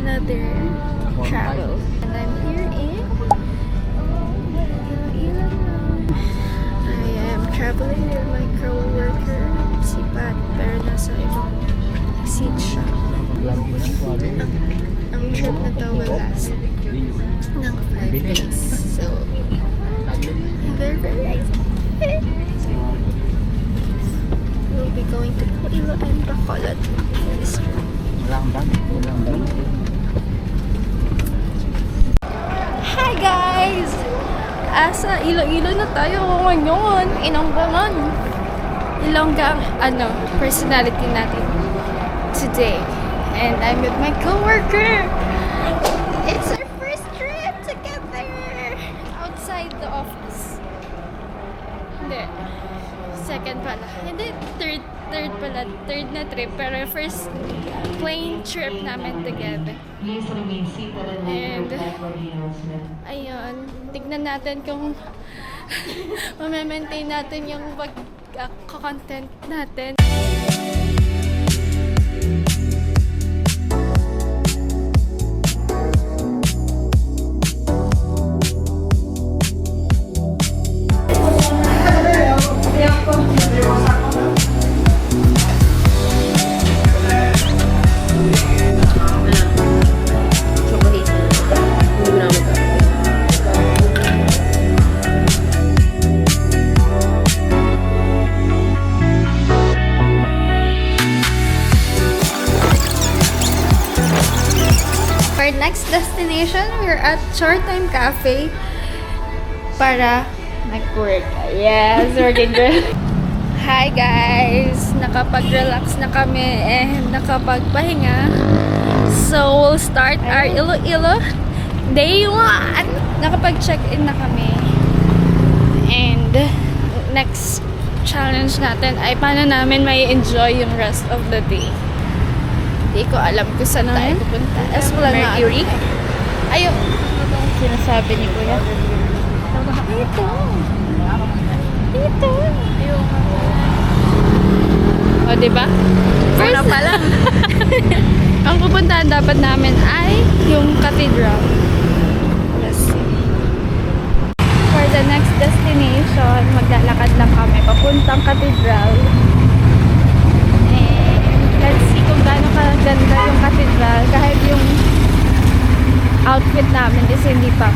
another travel. And I'm here in Iloilo. I am traveling with my co-worker, si Pat, pero nasa ibang seat siya. Ang trip na to will last ng 5 days. So, I'm very, very excited. We'll be going to Iloilo and Bacolod this trip. Hi guys! Asa Iloilo na tayo ngayon. Ilongga Ilongga personality natin today. And I'm with my co-worker. It's our first trip together outside the office. Hindi. Second pala. Hindi, third pala. Third na trip. Pero first plane trip namin together. And, ayun. Tignan natin kung ma-maintain natin yung content natin. Our next destination, we're at Short-Time Cafe para mag-work. Yes, working good. Hi guys! Nakapag-relax na kami and nakapagpahinga. So, we'll start our Iloilo Day 1! Nakapag-check-in na kami. And next challenge natin ay paano namin may enjoy yung rest of the day. Hindi ko alam kung saan tayo pupunta. Esplanade. Mercury? Ayun. Sinasabi ni Kuya. Ito. O, diba? First pa lang. Ang pupuntahan dapat namin ay yung cathedral. Let's see. For the next destination, maglalakad lang kami papuntang cathedral. Let's see kung gaano kaganda yung cathedral kahit yung outfit namin is hindi pa.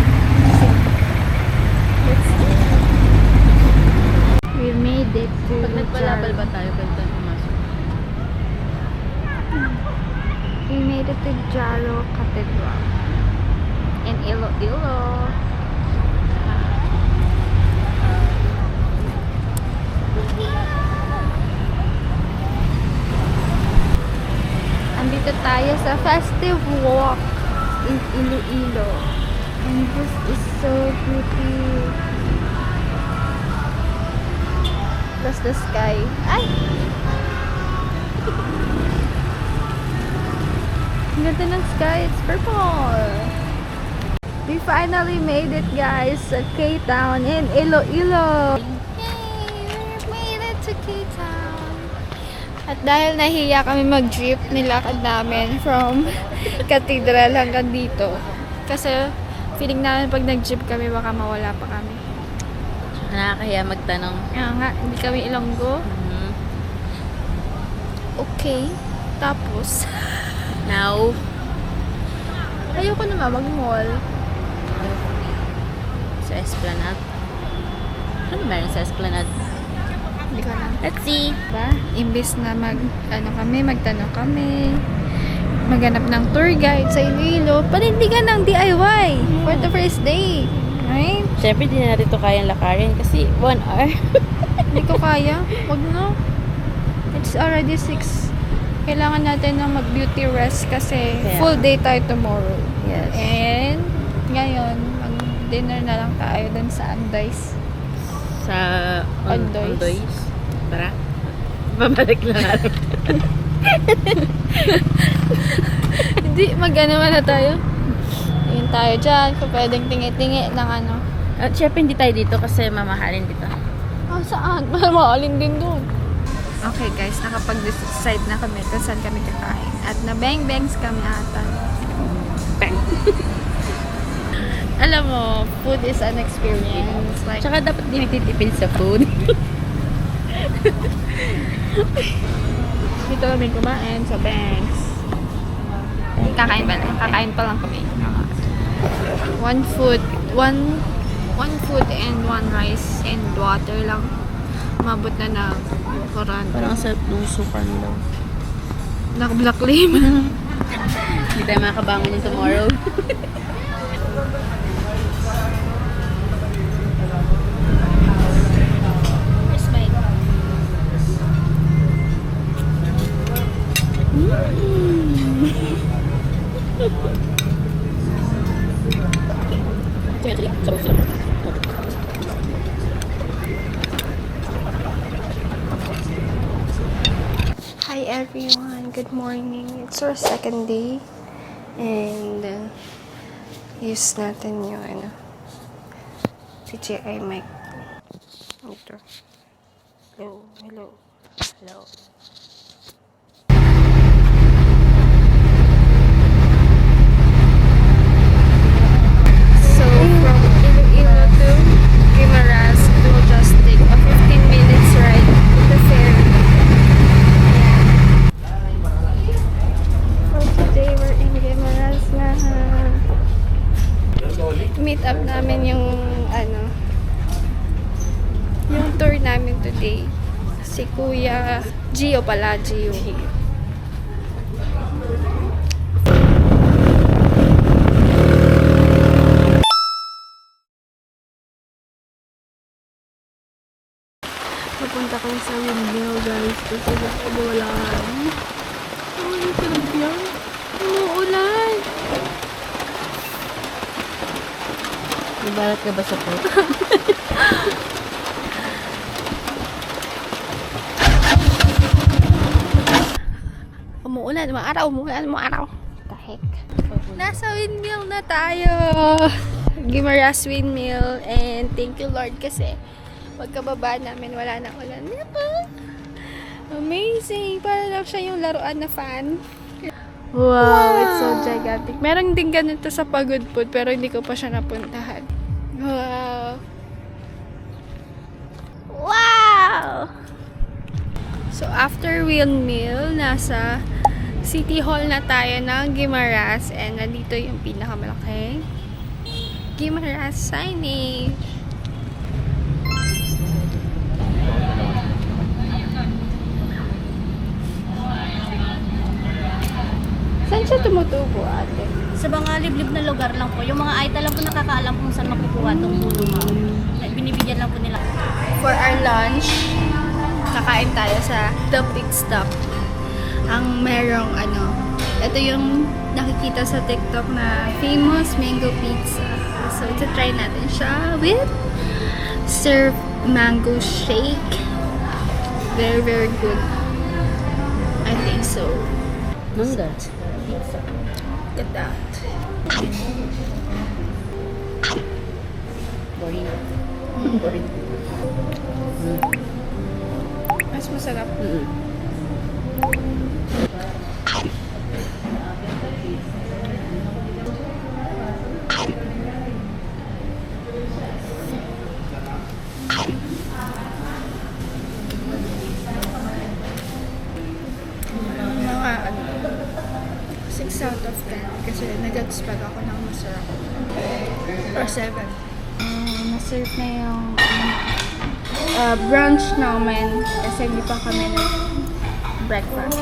Let's see. We made it to Pag nagbalabal ba tayo, pwede pumasok? We made it to Jaro Cathedral in Iloilo. Andito tayo sa Festive Walk in Iloilo. And this is so pretty. Plus the sky. Ay! Ang ganda ng sky. It's purple. We finally made it guys sa K-Town in Iloilo. Yay! We made it to K-Town. At dahil nahiya kami mag-jeep, nilakad namin from cathedral hanggang dito. Kasi feeling namin pag nag-jeep kami, baka mawala pa kami. Nakakahiya magtanong. Kaya nga, hindi kami Ilonggo. Okay. Tapos, Now, ayoko naman mag-mall. sa Esplanade. Ano meron sa Esplanade? Hindi ko alam. Let's see. Diba? Imbis na magtanong kami, maghanap ng tour guide sa Iloilo, panindigan ng DIY for the first day. Right? Siyempre, di na dito kayang lakarin kasi 1 hour. Hindi ko kaya. Wag na. It's already 6. Kailangan natin na mag-beauty rest kasi full day tayo tomorrow. Yes. And ngayon, mag-dinner na lang tayo dun sa Andoy's. Sa Ondoys. Ondoys. Tara. Babalik lang natin. Hindi, mag-ano na tayo. Tingin tayo dyan. Kung pwedeng tingi-tingi ng ano. At syempre, hindi tayo dito kasi mamahalin dito. Oh, saan? Mahalin din doon. Okay guys, nakapag-decide na kami kung saan kami kakain. At na-bang-bangs kami ata. Mukbang. Alam mo, food is an experience. Like, Tsaka dapat di nagtitipid sa food. dito kami kumain sa Banks. Kakain pa lang kami. One food and one rice and water lang. Mabot na na 400. Parang sa nusukan daw. Naka-black lemon. Hindi tayo makabangon yung tomorrow. First bite. Hi everyone, good morning. It's our second day and use natin yung DJI mic. Ito. Hello. So from Iloilo to Guimaras, it will just take a 15 minutes ride to the ferry. So today we're in Guimaras na. Meet up namin yung yung tour namin today. Si Kuya Gio pala, Gio. Papunta kayo sa windmill, guys. Kasi wala. Ano talaga yan? Umuulan. Ibarat ka ba sa food? Umuulan. The heck? Nasa windmill na tayo. Guimaras Windmill. And thank you Lord kasi pagkababa namin wala na ulan. Amazing. Para lang siya yung laruan na fan. Wow, it's so gigantic. Meron din ganito sa Pagudpud pero hindi ko pa siya napuntahan. Wow! So, after windmill, nasa City Hall na tayo ng Guimaras and nandito yung pinakamalaki Guimaras signage. Saan siya tumutubo, ate? Sa mga liblib na lugar lang po. Yung mga Aita lang po nakakaalam kung saan makukuha itong puno, ma'am. Binibigyan lang po nila. For our lunch, kakain tayo sa The Pit Stop. Ang merong ito yung nakikita sa TikTok na famous mango pizza. So, ito-try natin siya with served mango shake. Very, very good. I think so. Mangga. Look at that. Boring. Boring. Mas masarap. Mga 6 out of 10 kasi nag-expect ako ng masarap. Or 7. Naserve na yung brunch namin kasi hindi pa kami nag-breakfast.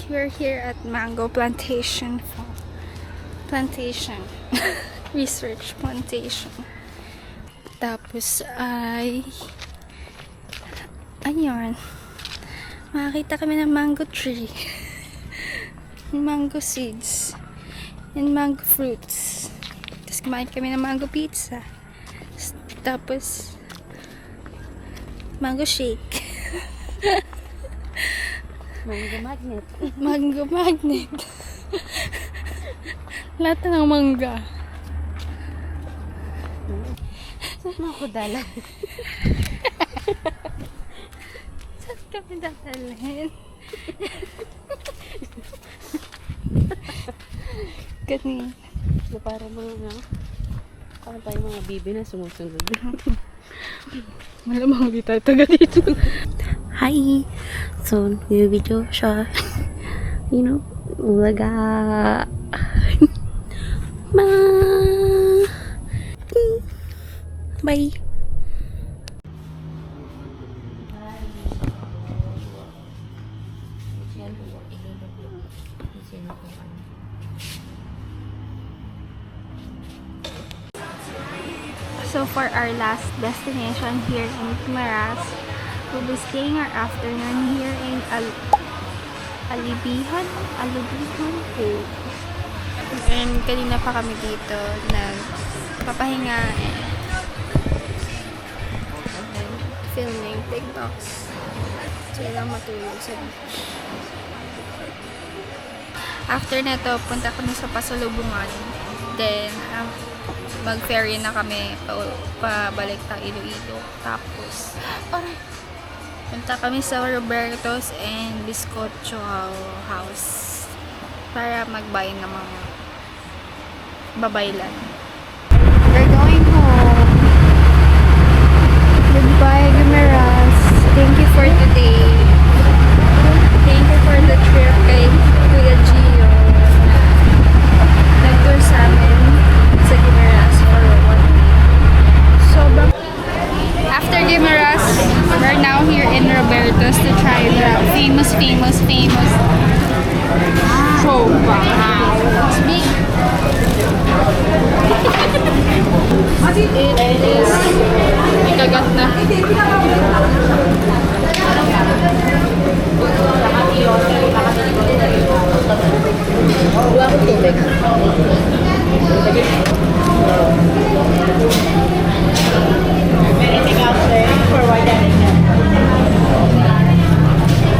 We're here at Mango Plantation. Research Plantation. Tapos ay ayun. Makakita kami ng mango tree. Mango seeds. And mango fruits. Tapos kumain kami ng mango pizza. Tapos, mango shake. Mango magnet. Mango magnet. Lahat ng mangga. Saan mo ako dala? Saan kami dadalhin? Ganyan. Na para para tayo mga bibi na sumusunod. Malamang di tayo taga dito. Hi! So, video siya. You know, ulaga. Bye! So for our last destination here in Pimaras, we'll be staying our afternoon here in Alubihan Cove. And kanina pa kami dito nagpapahinga and filming TikToks. So lang matulog sa beach. After nito, punta kami sa Pasalubungan. Then, mag-ferry na kami pabalik ng Iloilo. Tapos, punta kami sa Roberto's and Biscocho House para magbayin ng mga babaylan. We're going home. Goodbye, Guimaras. Thank you for today. Thank you for the trip kay Kuya Gio na nag-tour sa amin sa Guimaras for 1 day. Sobrang... After Guimaras, we're now here in Roberto's to try the famous Soba House. It is ikagat na. Wala ko tubig.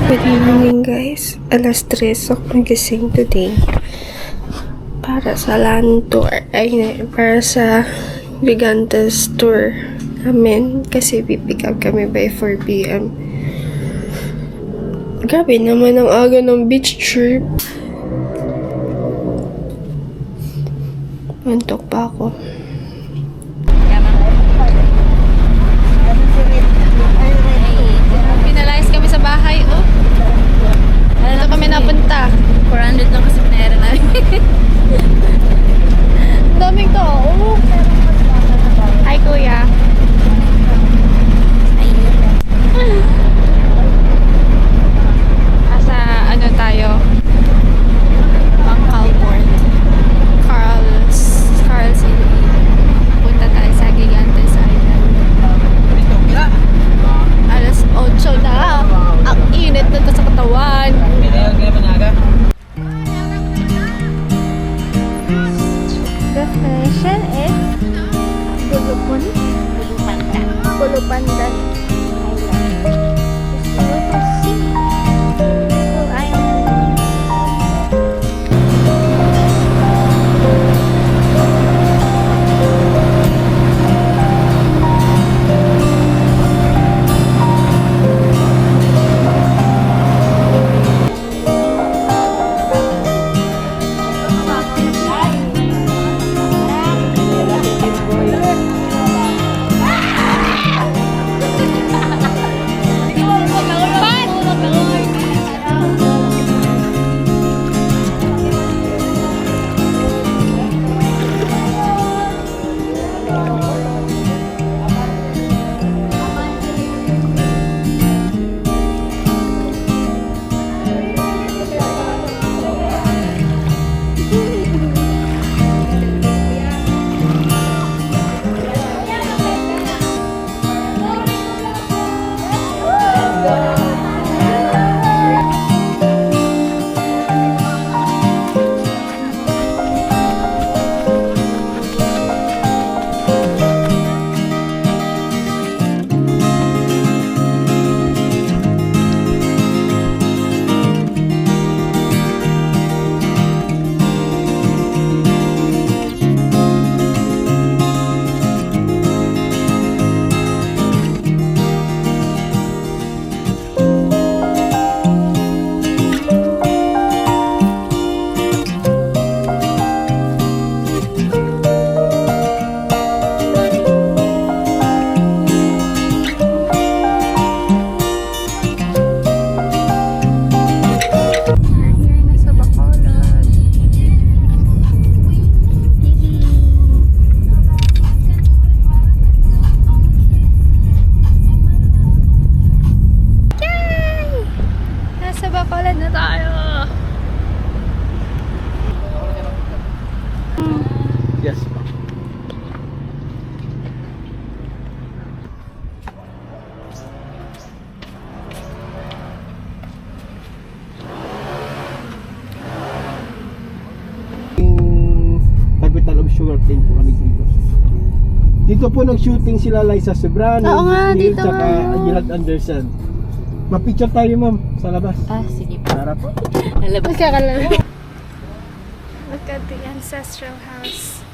Good evening guys. Alas 3 ako nagising today para sa land tour. Para sa Gigantes tour namin kasi pipick up kami by 4 p.m. Grabe naman ang aga ng beach trip. Antok pa ako. Pinalayas kami sa bahay, oh. Ano kami napunta? 400 lang kasi pinayara namin. Daming tao. Hi, kuya. Asa, ano tayo? Bangkal Port. Carl's Iloilo. short din po kami dito. Dito po nag-shooting sila Liza Sobrano, Oo nga, Neil, dito tsaka nga. Gerald Anderson. Ma-picture tayo ma'am sa labas. Sige po. Tara po. Lalabas. Look at the ancestral house.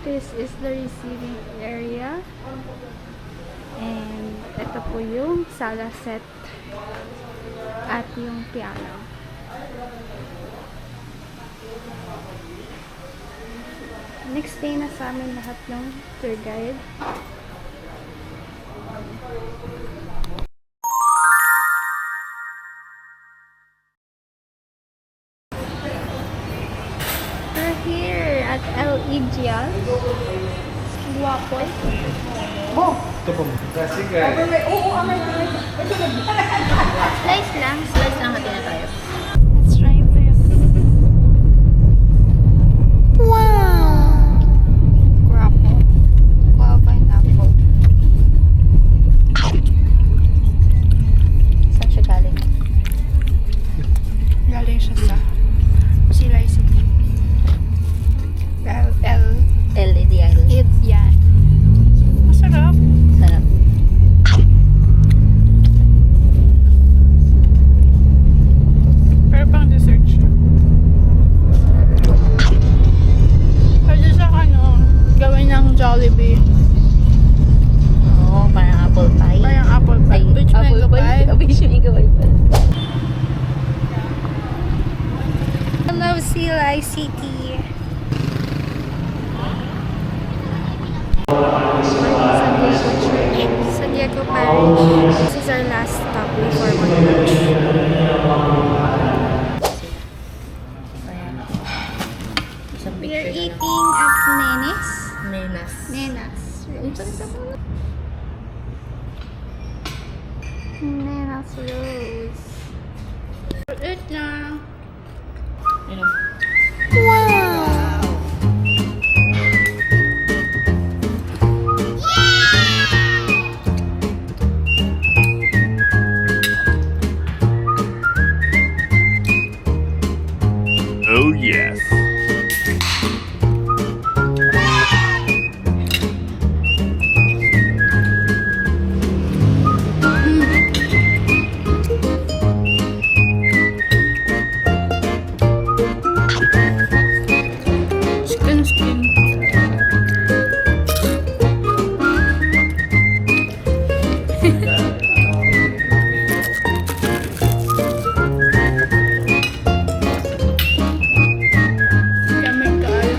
This is the receiving area. And ito po yung sala set at yung piano. Next day na sa amin lahat ng tour guide. We're here at El Igial. Guwapo. Ito po. Slice lang. Slice lang natin na tayo. Let's try this. Wow! Guwapo. Wow, pineapple. Saan siya galing? Galing siya sa Silay City. LED Island. It's yan. Masarap. Sarap. Pero pang dessert siya. Pwede siya gawin ng Jollibee. Oo, parang apple pie. Parang apple pie. Which mango pie? Which mango pie pala. Hello, Silay City. San Diego Parish. This is our last stop before mag-lunch. Isang We are picture na lang. eating at Nenes. Nenas. Nenas. Nenas Rose. Eat na. Ano? Oh yes. Chicken skin. Yummy kayo.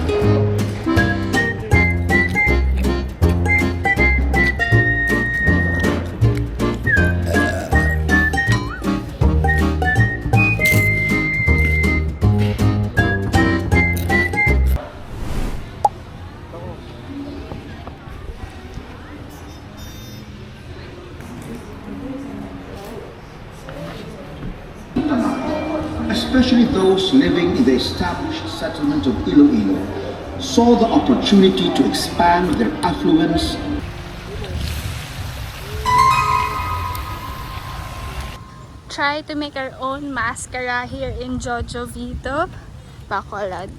Especially those living in the established settlement of Iloilo, saw the opportunity to expand their affluence. Try to make our own mascara here in Jojo Vito, Bacolod.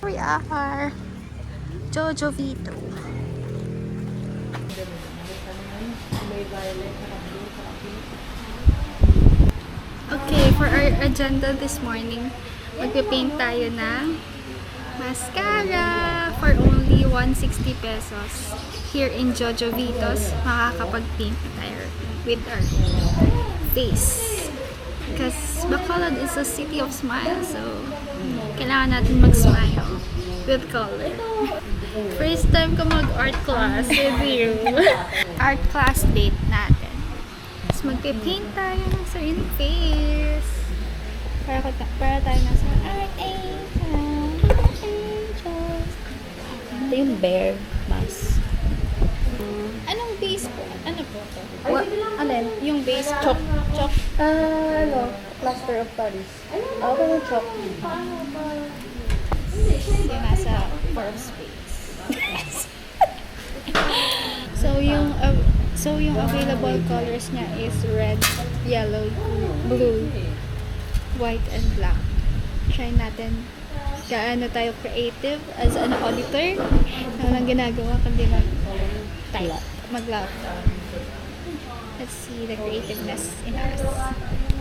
Here we are, Jojo Vito. Okay, for our agenda this morning, magpipaint tayo ng mascara for only 160 pesos. Here in Jojo Vitos, makakapag-paint na tayo with our face. Because Bacolod is a city of smiles, so kailangan natin mag-smile with color. First time ko mag-art class with you. Art class date natin. Tapos magpipaint tayo ng sariling face. Para tayo nasa art angels. Ito yung bear mask. Anong base po? Ano po to? Alin? Yung base chalk. Chalk. Plaster of Paris. Ako yung chalk. Yung nasa form space. So yung So, yung available colors niya is red, yellow, blue, white, and black. Try natin gaano tayo creative as an auditor. Walang ginagawa kundi mag-lap. Let's see the creativeness in us.